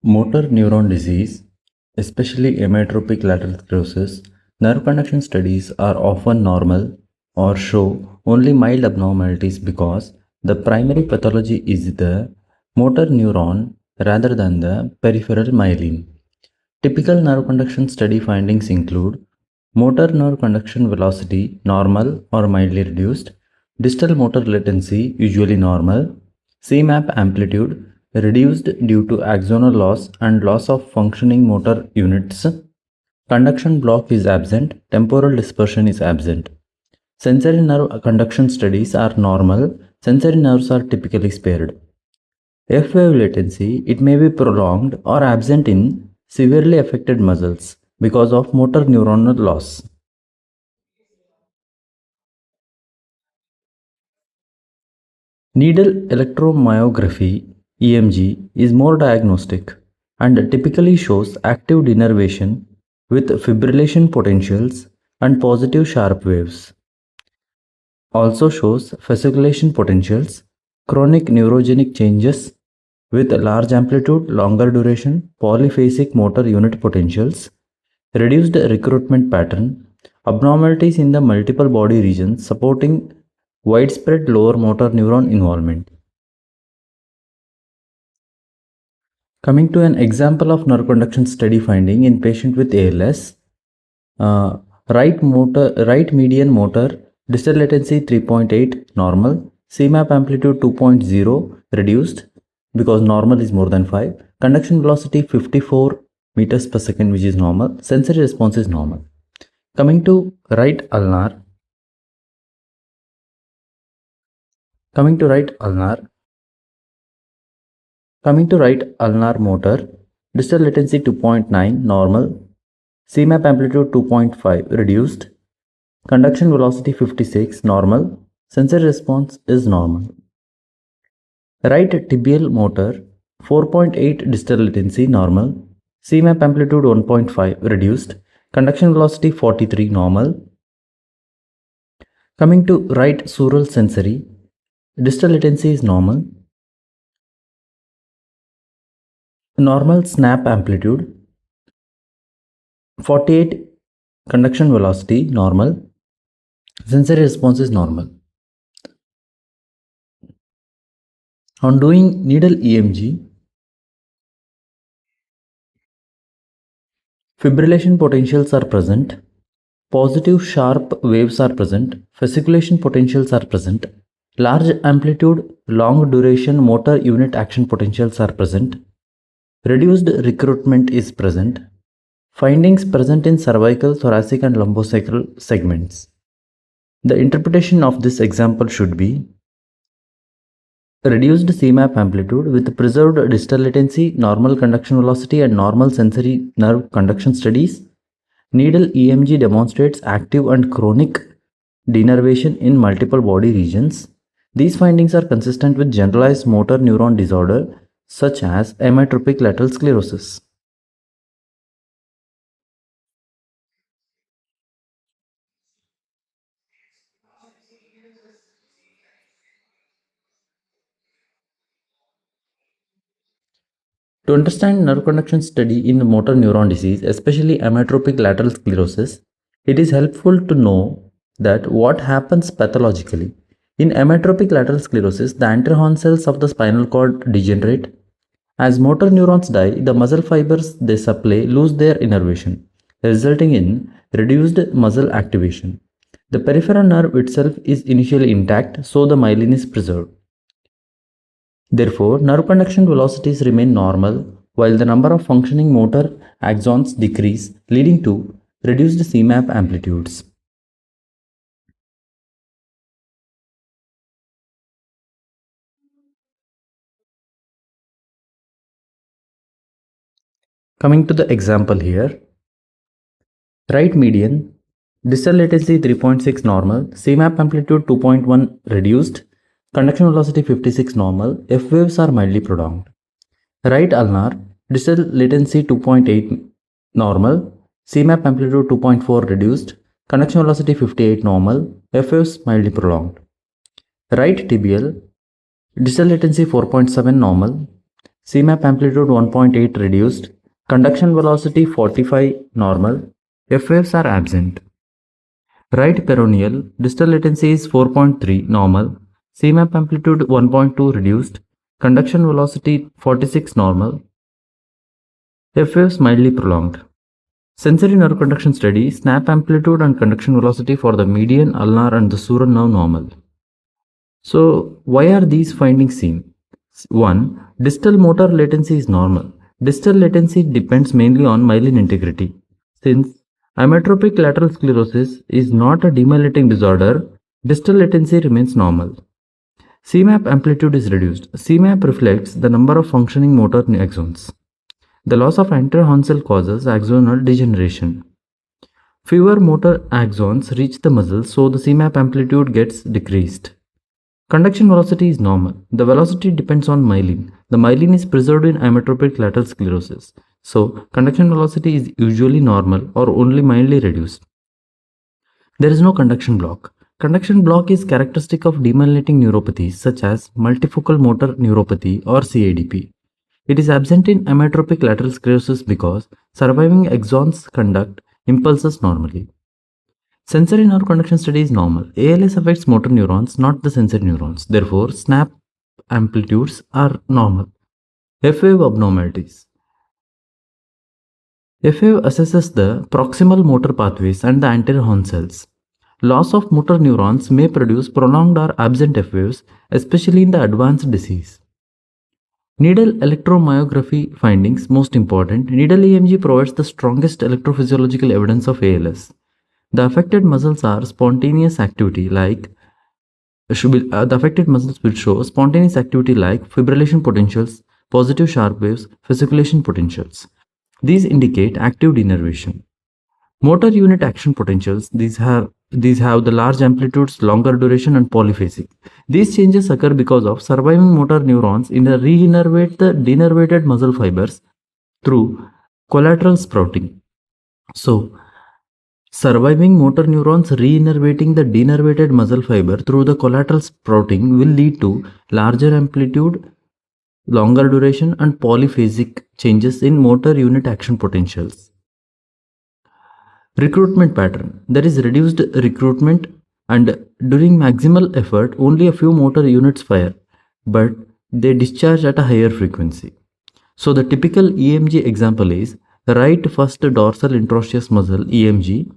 Motor neuron disease, especially amyotrophic lateral sclerosis, nerve conduction studies are often normal or show only mild abnormalities because the primary pathology is the motor neuron rather than the peripheral myelin. Typical nerve conduction study findings include motor nerve conduction velocity normal or mildly reduced, distal motor latency usually normal, CMAP amplitude reduced due to axonal loss and loss of functioning motor units, conduction block is absent, temporal dispersion is absent. Sensory nerve conduction studies are normal, sensory nerves are typically spared. F-wave latency, it may be prolonged or absent in severely affected muscles because of motor neuronal loss. Needle electromyography (EMG) is more diagnostic and typically shows active denervation with fibrillation potentials and positive sharp waves. Also shows fasciculation potentials, chronic neurogenic changes with large amplitude, longer duration, polyphasic motor unit potentials, reduced recruitment pattern, abnormalities in the multiple body regions supporting widespread lower motor neuron involvement. Coming to an example of nerve conduction study finding in patient with ALS, right median motor distal latency 3.8 normal, CMAP amplitude 2.0 reduced because normal is more than 5, conduction velocity 54 meters per second which is normal, sensory response is normal. Coming to right ulnar motor, distal latency 2.9 normal, CMAP amplitude 2.5 reduced, conduction velocity 56 normal, sensory response is normal. Right tibial motor 4.8 distal latency normal, CMAP amplitude 1.5 reduced, conduction velocity 43 normal. Coming to right sural sensory, distal latency is normal, normal snap amplitude 48, conduction velocity normal, sensory response is normal. On doing needle EMG, fibrillation potentials are present, positive sharp waves are present, fasciculation potentials are present, large amplitude, long duration motor unit action potentials are present, reduced recruitment is present, findings present in cervical, thoracic and lumbosacral segments. The interpretation of this example should be reduced CMAP amplitude with preserved distal latency, normal conduction velocity and normal sensory nerve conduction studies. Needle EMG demonstrates active and chronic denervation in multiple body regions. These findings are consistent with generalized motor neuron disorder such as amyotrophic lateral sclerosis. To understand nerve conduction study in motor neuron disease, especially amyotrophic lateral sclerosis, it is helpful to know that what happens pathologically. In amyotrophic lateral sclerosis, the anterior horn cells of the spinal cord degenerate. As motor neurons die, the muscle fibers they supply lose their innervation, resulting in reduced muscle activation. The peripheral nerve itself is initially intact, so the myelin is preserved. Therefore, nerve conduction velocities remain normal while the number of functioning motor axons decrease, leading to reduced CMAP amplitudes. Coming to the example here, right median, distal latency 3.6 normal, CMAP amplitude 2.1 reduced, conduction velocity 56 normal, F waves are mildly prolonged. Right ulnar, distal latency 2.8 normal, CMAP amplitude 2.4 reduced, conduction velocity 58 normal, F waves mildly prolonged. Right tibial, distal latency 4.7 normal, CMAP amplitude 1.8 reduced, conduction velocity 45 normal, F waves are absent. Right peroneal, distal latency is 4.3 normal, CMAP amplitude 1.2 reduced, conduction velocity 46 normal, F waves mildly prolonged. Sensory nerve conduction study, snap amplitude and conduction velocity for the median, ulnar and the sural nerve normal. So, why are these findings seen? 1. Distal motor latency is normal. Distal latency depends mainly on myelin integrity. Since amyotrophic lateral sclerosis is not a demyelinating disorder, distal latency remains normal. CMAP amplitude is reduced. CMAP reflects the number of functioning motor axons. The loss of anterior horn cell causes axonal degeneration. Fewer motor axons reach the muscle, so the CMAP amplitude gets decreased. Conduction velocity is normal. The velocity depends on myelin. The myelin is preserved in amyotrophic lateral sclerosis. So, conduction velocity is usually normal or only mildly reduced. There is no conduction block. Conduction block is characteristic of demyelinating neuropathies such as multifocal motor neuropathy or CIDP. It is absent in amyotrophic lateral sclerosis because surviving axons conduct impulses normally. Sensory nerve conduction study is normal. ALS affects motor neurons, not the sensory neurons. Therefore, snap amplitudes are normal. F-wave abnormalities. F-wave assesses the proximal motor pathways and the anterior horn cells. Loss of motor neurons may produce prolonged or absent F-waves, especially in the advanced disease. Needle electromyography findings most important. Needle EMG provides the strongest electrophysiological evidence of ALS. The affected muscles are spontaneous activity like the affected muscles will show spontaneous activity like fibrillation potentials, positive sharp waves, fasciculation potentials. These indicate active denervation. Motor unit action potentials, these have the large amplitudes, longer duration and polyphasic. These changes occur because of surviving motor neurons reinnervate the denervated muscle fibers through collateral sprouting. So, surviving motor neurons reinnervating the denervated muscle fiber through the collateral sprouting will lead to larger amplitude, longer duration and polyphasic changes in motor unit action potentials. Recruitment pattern. There is reduced recruitment and during maximal effort only a few motor units fire, but they discharge at a higher frequency. So the typical EMG example is right first dorsal interosseous muscle EMG,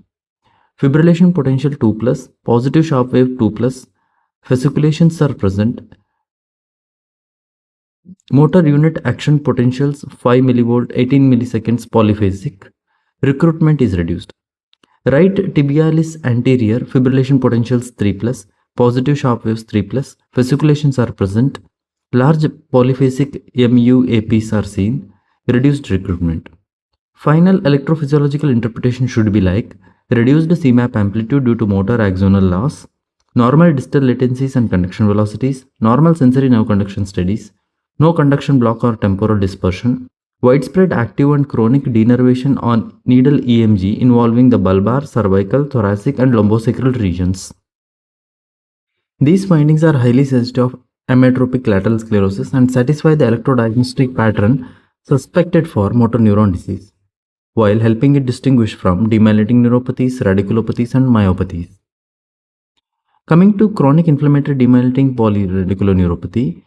fibrillation potential 2 plus, positive sharp wave 2 plus, fasciculations are present, motor unit action potentials 5 millivolt 18 milliseconds polyphasic, recruitment is reduced. Right tibialis anterior fibrillation potentials 3 plus, positive sharp waves 3 plus, fasciculations are present, large polyphasic MUAPs are seen, reduced recruitment. Final electrophysiological interpretation should be like reduced CMAP amplitude due to motor axonal loss, normal distal latencies and conduction velocities, normal sensory nerve conduction studies, no conduction block or temporal dispersion, widespread active and chronic denervation on needle EMG involving the bulbar, cervical, thoracic and lumbosacral regions. These findings are highly sensitive of amyotrophic lateral sclerosis and satisfy the electrodiagnostic pattern suspected for motor neuron disease, while helping it distinguish from demyelinating neuropathies, radiculopathies and myopathies. Coming to chronic inflammatory demyelinating polyradiculoneuropathy,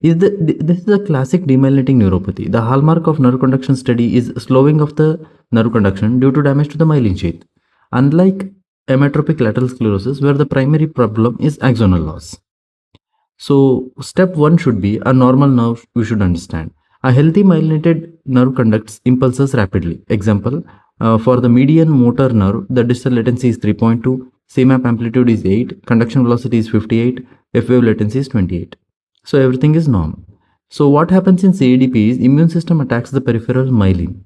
this is a classic demyelinating neuropathy. The hallmark of nerve conduction study is slowing of the nerve conduction due to damage to the myelin sheath. Unlike amyotrophic lateral sclerosis, where the primary problem is axonal loss. So, step 1 should be a normal nerve we should understand. A healthy myelinated nerve conducts impulses rapidly. Example, for the median motor nerve, the distal latency is 3.2, CMAP amplitude is 8, conduction velocity is 58, F-wave latency is 28. So everything is normal. So what happens in CADP is immune system attacks the peripheral myelin.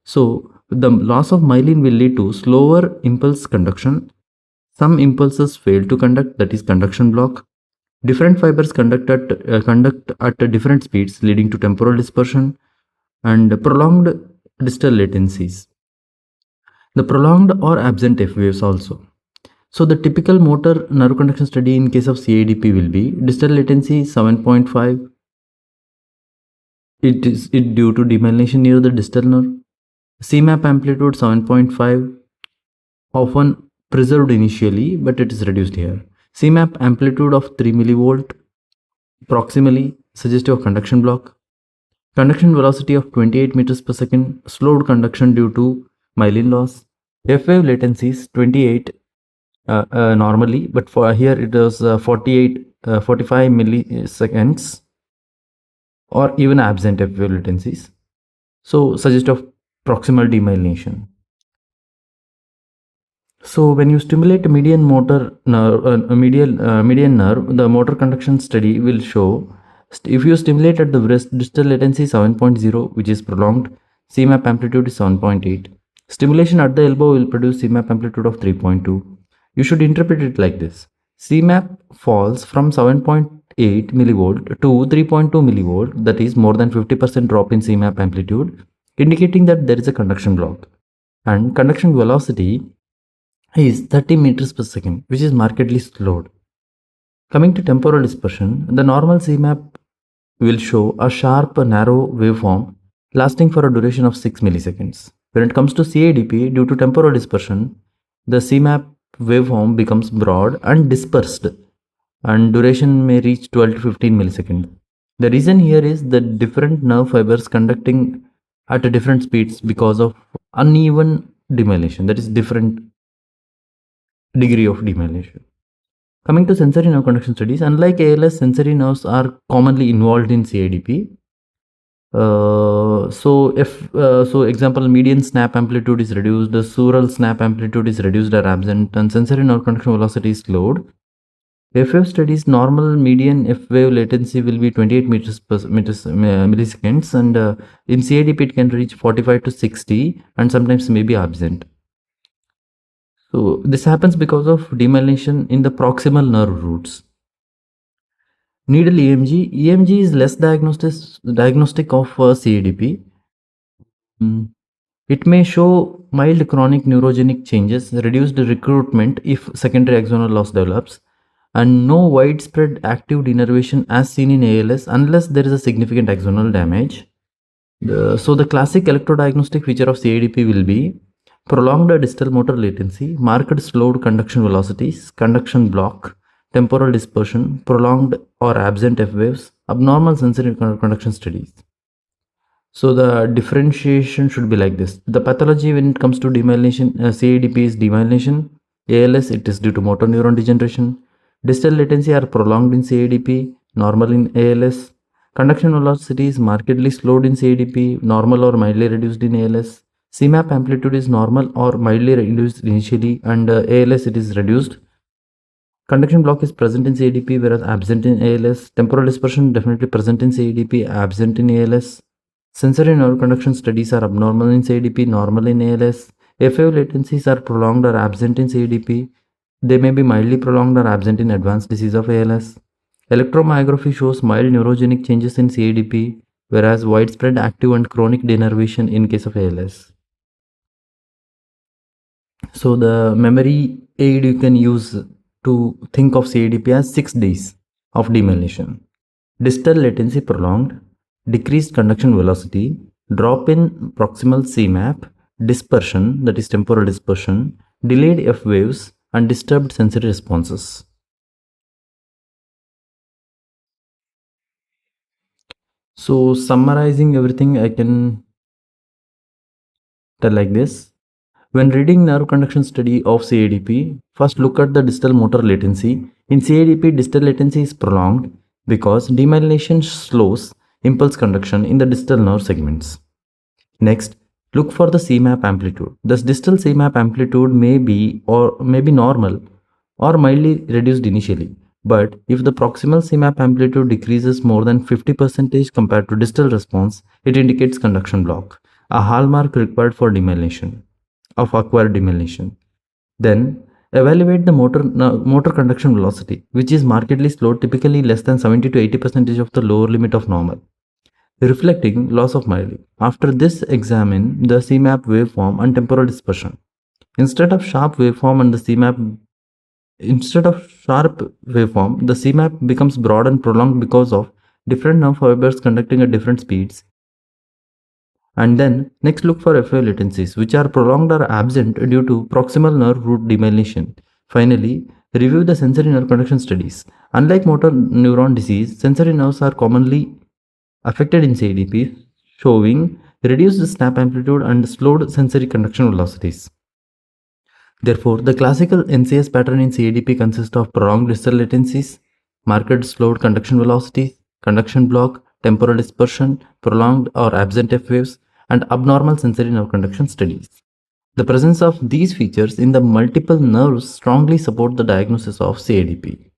So the loss of myelin will lead to slower impulse conduction. Some impulses fail to conduct, that is conduction block. Different fibers conduct at different speeds, leading to temporal dispersion and prolonged distal latencies. The prolonged or absent F waves also. So the typical motor nerve conduction study in case of CADP will be distal latency 7.5, it due to demyelination near the distal nerve. Cmap amplitude 7.5 often preserved initially, but it is reduced here. Cmap amplitude of 3 millivolt proximally suggestive of conduction block. Conduction velocity of 28 meters per second, slowed conduction due to myelin loss. F wave latencies 28 normally, but for here it was 45 milliseconds or even absent F wave latencies. So suggest of proximal demyelination. So when you stimulate median motor nerve, median nerve, the motor conduction study will show if you stimulate at the wrist, distal latency 7.0, which is prolonged, Cmap amplitude is 7.8. Stimulation at the elbow will produce Cmap amplitude of 3.2. You should interpret it like this. Cmap falls from 7.8 millivolt to 3.2 millivolt, that is more than 50% drop in Cmap amplitude, indicating that there is a conduction block. And conduction velocity is 30 meters per second, which is markedly slowed. Coming to temporal dispersion, the normal Cmap will show a sharp, narrow waveform lasting for a duration of 6 milliseconds. When it comes to cidp, due to temporal dispersion, the Cmap waveform becomes broad and dispersed, and duration may reach 12 to 15 milliseconds. The reason here is the different nerve fibers conducting at a different speeds because of uneven demyelination, that is different degree of demyelination. Coming to sensory nerve conduction studies, unlike ALS, sensory nerves are commonly involved in CIDP. So example, median snap amplitude is reduced, the sural snap amplitude is reduced or absent, and sensory nerve conduction velocity is slowed. FF studies, normal median F wave latency will be 28 milliseconds, and in CIDP it can reach 45 to 60 and sometimes may be absent. So this happens because of demyelination in the proximal nerve roots. Needle EMG. EMG is less diagnostic of CADP. It may show mild chronic neurogenic changes, reduced recruitment if secondary axonal loss develops, and no widespread active denervation as seen in ALS unless there is a significant axonal damage. So the classic electrodiagnostic feature of CADP will be prolonged distal motor latency, marked slowed conduction velocities, conduction block, temporal dispersion, prolonged or absent F waves, abnormal sensory conduction studies. So the differentiation should be like this. The pathology when it comes to demyelination, CADP is demyelination. ALS, it is due to motor neuron degeneration. Distal latency are prolonged in CADP, normal in ALS. Conduction velocity is markedly slowed in CADP, normal or mildly reduced in ALS. Cmap amplitude is normal or mildly reduced initially, and ALS it is reduced. Conduction block is present in CADP whereas absent in ALS. Temporal dispersion definitely present in CADP, absent in ALS. Sensory nerve conduction studies are abnormal in CADP, normal in ALS. F5 latencies are prolonged or absent in CADP. They may be mildly prolonged or absent in advanced disease of ALS. Electromyography shows mild neurogenic changes in CADP, whereas widespread active and chronic denervation in case of ALS. So the memory aid you can use to think of CADP as 6 days of demyelination. Distal latency prolonged, decreased conduction velocity, drop in proximal Cmap, dispersion, that is temporal dispersion, delayed F waves, and disturbed sensory responses. So summarizing everything, I can tell like this. When reading nerve conduction study of CADP, first look at the distal motor latency. In CADP, distal latency is prolonged because demyelination slows impulse conduction in the distal nerve segments. Next, look for the Cmap amplitude. Thus, distal Cmap amplitude may be normal or mildly reduced initially. But if the proximal Cmap amplitude decreases more than 50% compared to distal response, it indicates conduction block, a hallmark required for demyelination of acquired demyelination. Then evaluate the motor conduction velocity, which is markedly slowed, typically less than 70 to 80% of the lower limit of normal, reflecting loss of myelin. After this, examine the Cmap waveform and temporal dispersion. Instead of sharp waveform, the Cmap becomes broad and prolonged because of different nerve fibers conducting at different speeds. And then next look for FA latencies, which are prolonged or absent due to proximal nerve root demyelination. Finally, review the sensory nerve conduction studies. Unlike motor neuron disease, sensory nerves are commonly affected in CIDP, showing reduced snap amplitude and slowed sensory conduction velocities. Therefore, the classical NCS pattern in CIDP consists of prolonged distal latencies, marked slowed conduction velocities, conduction block, temporal dispersion, prolonged or absent F waves, and abnormal sensory nerve conduction studies. The presence of these features in the multiple nerves strongly support the diagnosis of CIDP.